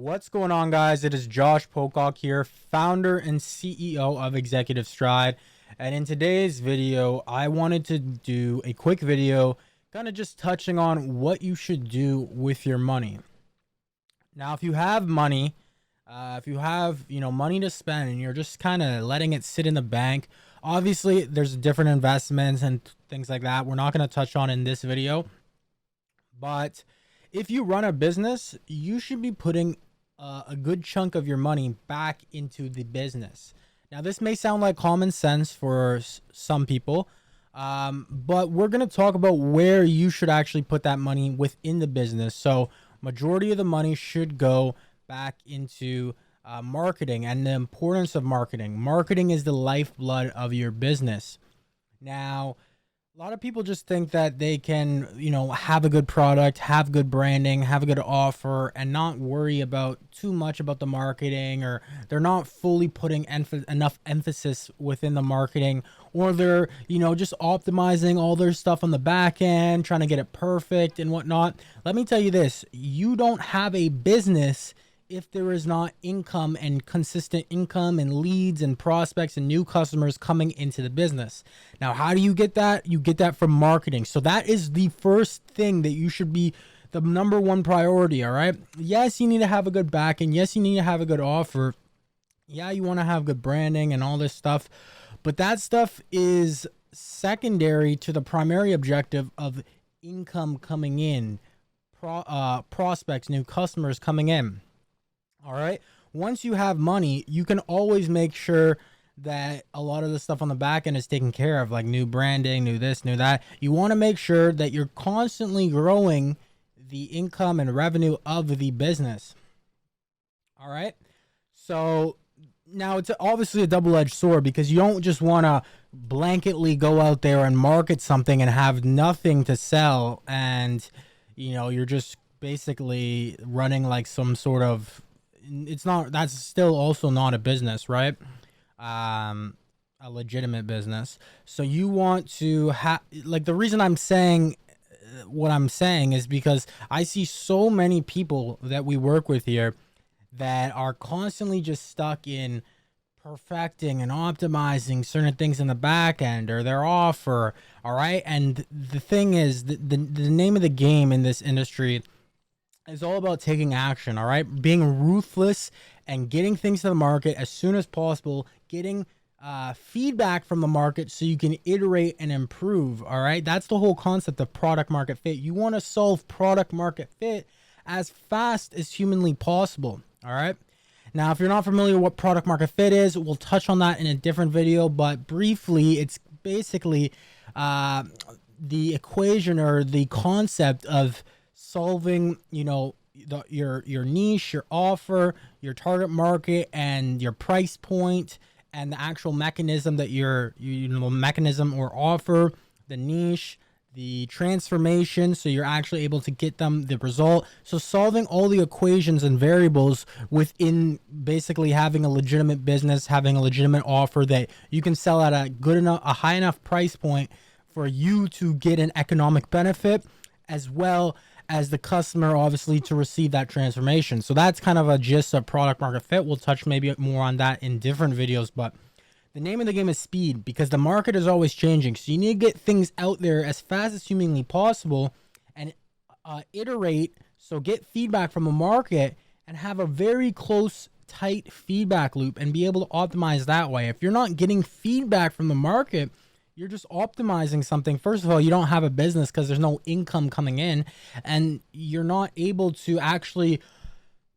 What's going on, guys? It is Josh Pocock here, founder and CEO of Executive Stride. And in today's video, I wanted to do a quick video kind of just touching on what you should do with your money. Now, if you have money, if you have, money to spend and you're just kind of letting it sit in the bank, obviously there's different investments and things like that we're not going to touch on in this video. But if you run a business, you should be putting a good chunk of your money back into the business. Now, this may sound like common sense for some people, but we're going to talk about where you should actually put that money within the business. So majority of the money should go back into marketing and the importance of marketing. Marketing is the lifeblood of your business. Now, a lot of people just think that they can, have a good product, have good branding, have a good offer, and not worry about too much about the marketing, or they're not fully putting enough emphasis within the marketing, or they're, just optimizing all their stuff on the back end, trying to get it perfect and whatnot. Let me tell you this, you don't have a business if there is not income and consistent income and leads and prospects and new customers coming into the business. Now, how do you get that? You get that from marketing. So that is the first thing that you should be the number one priority. All right. Yes, you need to have a good back end. Yes, you need to have a good offer. Yeah, you want to have good branding and all this stuff, but that stuff is secondary to the primary objective of income coming in, prospects, new customers coming in. All right. Once you have money, you can always make sure that a lot of the stuff on the back end is taken care of, like new branding, new this, new that. You want to make sure that you're constantly growing the income and revenue of the business. All right. So now it's obviously a double-edged sword, because you don't just want to blanketly go out there and market something and have nothing to sell. And, you're just basically running like some sort of, that's still also not a business, right? A legitimate business. So you want to have, like, the reason I'm saying what I'm saying is because I see so many people that we work with here that are constantly just stuck in perfecting and optimizing certain things in the back end or their offer. All right. And the thing is, the name of the game in this industry is all about taking action. All right. Being ruthless and getting things to the market as soon as possible, getting feedback from the market so you can iterate and improve. All right. That's the whole concept of product market fit. You want to solve product market fit as fast as humanly possible. All right. Now, if you're not familiar with what product market fit is, we'll touch on that in a different video, but briefly, it's basically the equation or the concept of solving, your niche, your offer, your target market, and your price point, and the actual mechanism that mechanism or offer, the niche, the transformation, so you're actually able to get them the result. So solving all the equations and variables within basically having a legitimate business, having a legitimate offer that you can sell at a high enough price point for you to get an economic benefit, as well as the customer obviously to receive that transformation. So that's kind of a gist of product market fit. We'll touch maybe more on that in different videos, but the name of the game is speed, because the market is always changing. So you need to get things out there as fast as humanly possible and iterate. So get feedback from the market and have a very close, tight feedback loop and be able to optimize that way. If you're not getting feedback from the market, you're just optimizing something. First of all, you don't have a business because there's no income coming in, and you're not able to actually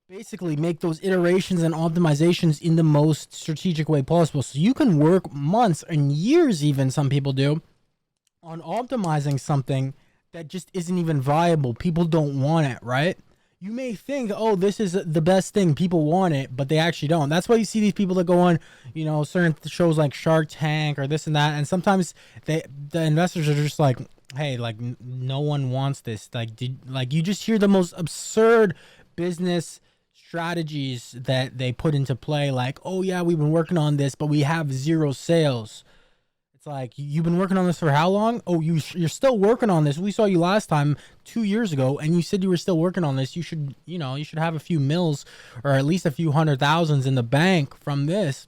basically make those iterations and optimizations in the most strategic way possible. So you can work months and years, even some people do, on optimizing something that just isn't even viable. People don't want it, right? You may think, oh, this is the best thing, people want it, but they actually don't. That's why you see these people that go on, certain shows like Shark Tank or this and that, and sometimes the investors are just like, hey, like, no one wants this. Like you just hear the most absurd business strategies that they put into play, like, oh yeah, we've been working on this, but we have zero sales. It's like, you've been working on this for how long? Oh, you're still working on this. We saw you last time 2 years ago, and you said you were still working on this. You should, you should have a few mils or at least a few 100,000s in the bank from this,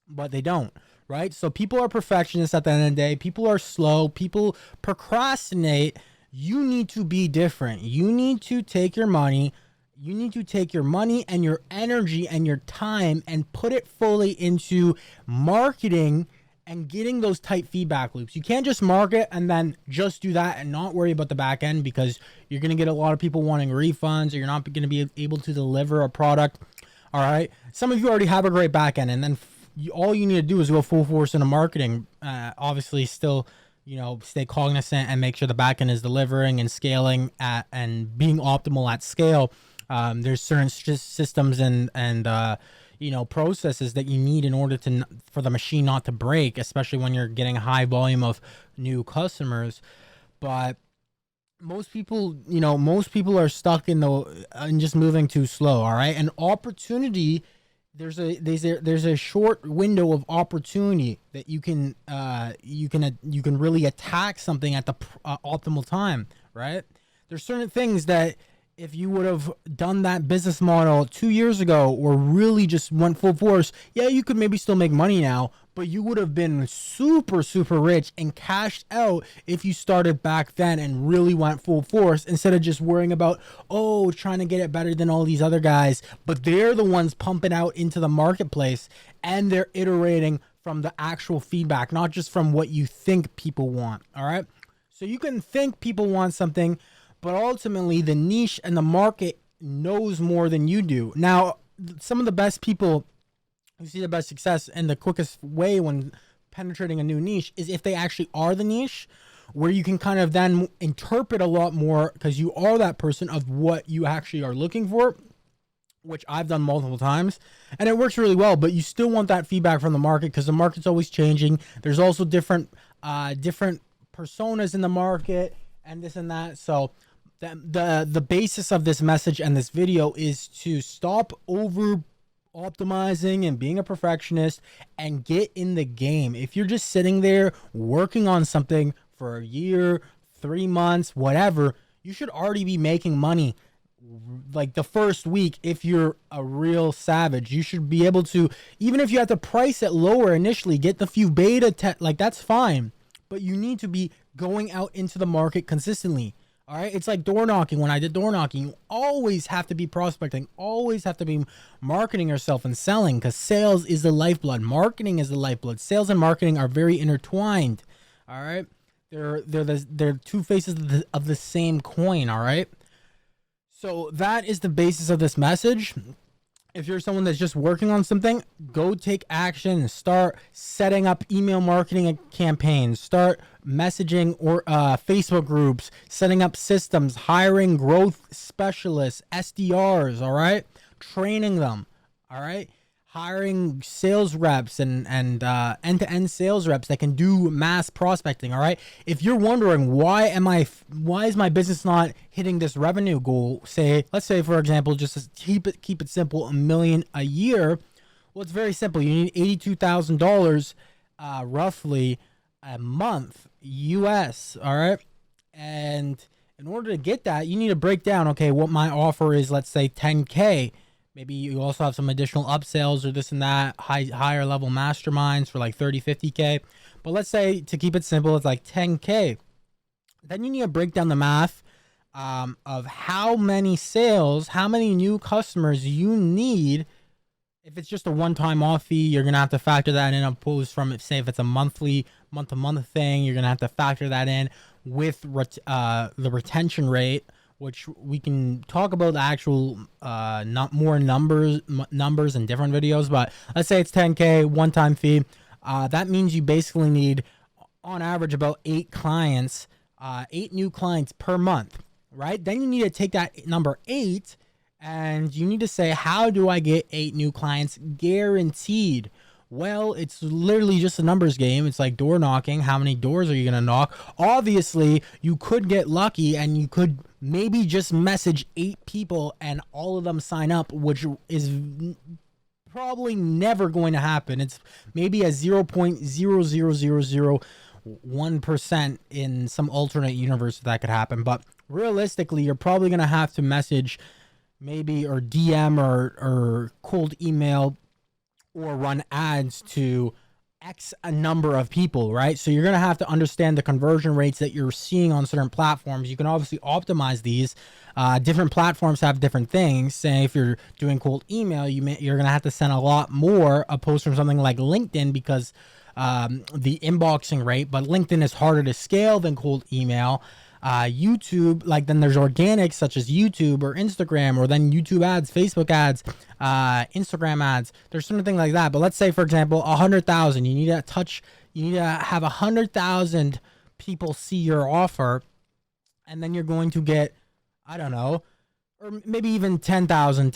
but they don't, right? So people are perfectionists at the end of the day. People are slow. People procrastinate. You need to be different. You need to take your money. You need to take your money and your energy and your time and put it fully into marketing and getting those tight feedback loops. You can't just market and then just do that and not worry about the back end, because you're going to get a lot of people wanting refunds, or you're not going to be able to deliver a product. All right. Some of you already have a great back end, and then all you need to do is go full force into marketing. Obviously still, stay cognizant and make sure the back end is delivering and scaling and being optimal at scale. There's certain systems and processes that you need in order for the machine not to break, especially when you're getting a high volume of new customers. But most people are stuck in just moving too slow. All right. And opportunity, there's a short window of opportunity that you can really attack something at the optimal time. Right. There's certain things that, if you would have done that business model 2 years ago, or really just went full force, yeah, you could maybe still make money now, but you would have been super, super rich and cashed out if you started back then and really went full force, instead of just worrying about, trying to get it better than all these other guys. But they're the ones pumping out into the marketplace, and they're iterating from the actual feedback, not just from what you think people want. All right. So you can think people want something, but ultimately the niche and the market knows more than you do. Now, some of the best people who see the best success and the quickest way when penetrating a new niche is if they actually are the niche, where you can kind of then interpret a lot more, because you are that person of what you actually are looking for, which I've done multiple times, and it works really well. But you still want that feedback from the market, because the market's always changing. There's also different personas in the market and this and that. So the basis of this message and this video is to stop over optimizing and being a perfectionist and get in the game. If you're just sitting there working on something for a year, 3 months, whatever, you should already be making money like the first week. If you're a real savage, you should be able to, even if you have to price it lower initially, get the few beta like that's fine, but you need to be going out into the market consistently. All right. It's like door knocking. When I did door knocking, you always have to be prospecting, always have to be marketing yourself and selling, because sales is the lifeblood. Marketing is the lifeblood. Sales and marketing are very intertwined. All right. They're two faces of the same coin. All right. So that is the basis of this message. If you're someone that's just working on something, go take action and start setting up email marketing campaigns, start messaging or Facebook groups, setting up systems, hiring growth specialists, SDRs, all right? Training them, all right? Hiring sales reps and end-to-end sales reps that can do mass prospecting, all right? If you're wondering why is my business not hitting this revenue goal, let's say for example, just to keep it simple, $1 million a year. Well, it's very simple. You need $82,000 roughly a month US, all right? And in order to get that, you need to break down, okay, what my offer is, let's say 10K. Maybe you also have some additional upsells or this and that, higher level masterminds for like 30, 50K. But let's say, to keep it simple, it's like 10K. Then you need to break down the math of how many sales, how many new customers you need. If it's just a one-time off fee, you're going to have to factor that in, opposed from, say, if it's a month-to-month thing, you're going to have to factor that in with the retention rate, which we can talk about the actual not more numbers in different videos. But let's say it's 10K one-time fee. That means you basically need, on average, about 8 new clients per month, right? Then you need to take that number 8 and you need to say, how do I get 8 new clients guaranteed? Well, it's literally just a numbers game. It's like door knocking. How many doors are you going to knock? Obviously, you could get lucky and you could maybe just message 8 people and all of them sign up, which is probably never going to happen. It's maybe a 0.00001% in some alternate universe that could happen. But realistically, you're probably going to have to message maybe or DM or cold email or run ads to X a number of people, right? So you're going to have to understand the conversion rates that you're seeing on certain platforms. You can obviously optimize these. Different platforms have different things. Say if you're doing cold email, you're going to have to send a lot more opposed from something like LinkedIn because the inboxing rate, but LinkedIn is harder to scale than cold email. YouTube, like then there's organic such as YouTube or Instagram, or then YouTube ads, Facebook ads, Instagram ads. There's something like that. But let's say, for example, 100,000. You need to have 100,000 people see your offer, and then you're going to get, I don't know, or maybe even 10,000.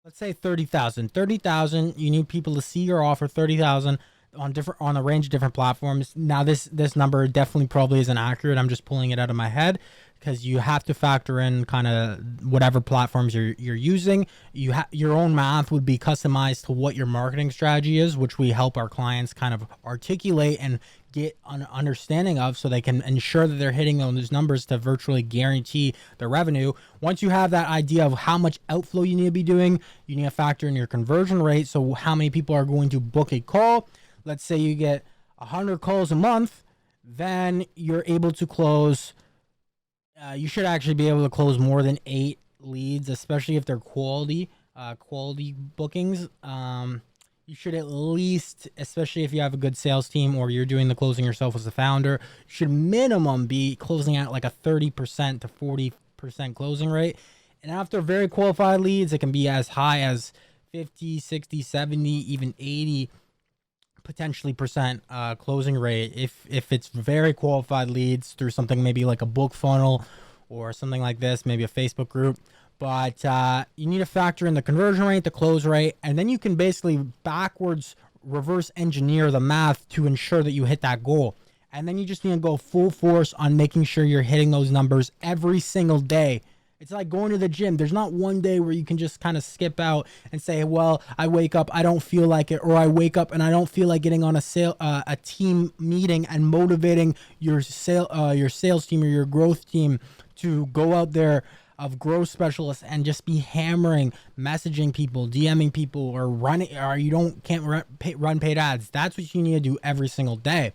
Let's say 30,000. 30,000. You need people to see your offer. 30,000. On a range of different platforms. Now this number definitely probably isn't accurate. I'm just pulling it out of my head because you have to factor in kind of whatever platforms you're using. Your own math would be customized to what your marketing strategy is, which we help our clients kind of articulate and get an understanding of so they can ensure that they're hitting those numbers to virtually guarantee the revenue. Once you have that idea of how much outflow you need to be doing, you need to factor in your conversion rate. So how many people are going to book a call. Let's say you get 100 calls a month, then you're able to close. You should actually be able to close more than 8 leads, especially if they're quality bookings. You should at least, especially if you have a good sales team or you're doing the closing yourself as a founder, you should minimum be closing at like a 30% to 40% closing rate. And after very qualified leads, it can be as high as 50, 60, 70, even 80 potentially percent closing rate if it's very qualified leads through something maybe like a book funnel or something like this, maybe a Facebook group. But you need to factor in the conversion rate, the close rate, and then you can basically backwards reverse engineer the math to ensure that you hit that goal. And then you just need to go full force on making sure you're hitting those numbers every single day. It's like going to the gym. There's not one day where you can just kind of skip out and say, well, I wake up, I don't feel like it, or I wake up and I don't feel like getting on a team meeting and motivating your sales team or your growth team to go out there of growth specialists and just be hammering, messaging people, DMing people, or running, or can't run paid ads. That's what you need to do every single day.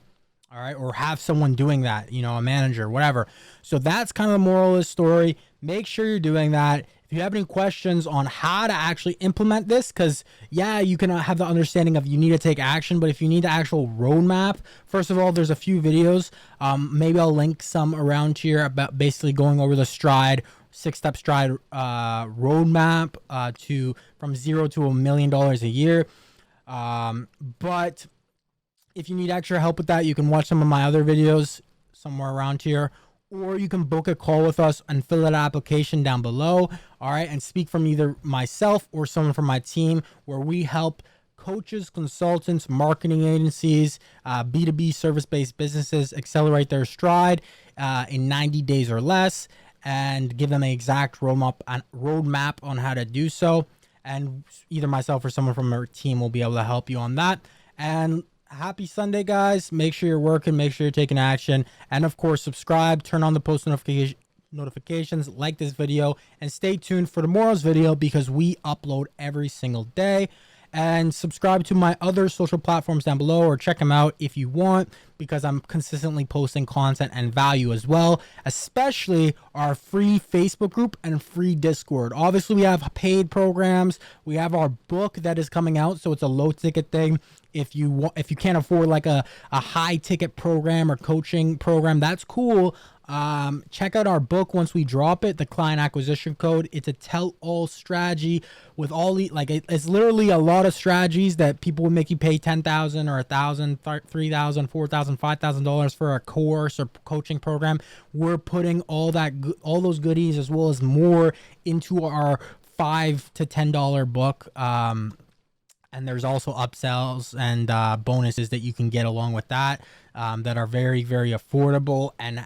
All right. Or have someone doing that, a manager, whatever. So that's kind of the moral of the story. Make sure you're doing that. If you have any questions on how to actually implement this, because you can have the understanding of you need to take action, but if you need the actual roadmap, first of all, there's a few videos. Maybe I'll link some around here about basically going over the six-step Stride roadmap from $0 to $1 million a year. But if you need extra help with that, you can watch some of my other videos somewhere around here, or you can book a call with us and fill out an application down below. All right. And speak from either myself or someone from my team, where we help coaches, consultants, marketing agencies, B2B service-based businesses accelerate their stride in 90 days or less, and give them an exact roadmap on how to do so. And either myself or someone from our team will be able to help you on that. And happy Sunday, guys. Make sure you're working, make sure you're taking action, and of course subscribe, turn on the post notifications, like this video, and stay tuned for tomorrow's video because we upload every single day. And subscribe to my other social platforms down below, or check them out if you want, because I'm consistently posting content and value as well, especially our free Facebook group and free Discord. Obviously, we have paid programs. We have our book that is coming out, so it's a low ticket thing. If you can't afford like a high ticket program or coaching program, that's cool. Check out our book once we drop it, the client acquisition code. It's a tell-all strategy with all the, it's literally a lot of strategies that people would make you pay $10,000 or $1,000, $3,000, $4,000, $5,000 for a course or coaching program. We're putting all those goodies as well as more into our $5 to $10 book. And there's also upsells and bonuses that you can get along with that that are very, very affordable and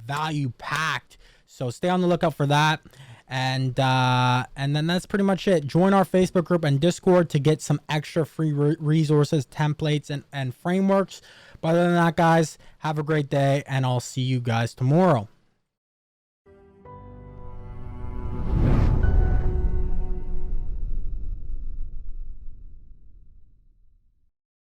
value packed. So stay on the lookout for that. And then that's pretty much it. Join our Facebook group and Discord to get some extra free resources, templates, and frameworks. But other than that, guys, have a great day, and I'll see you guys tomorrow.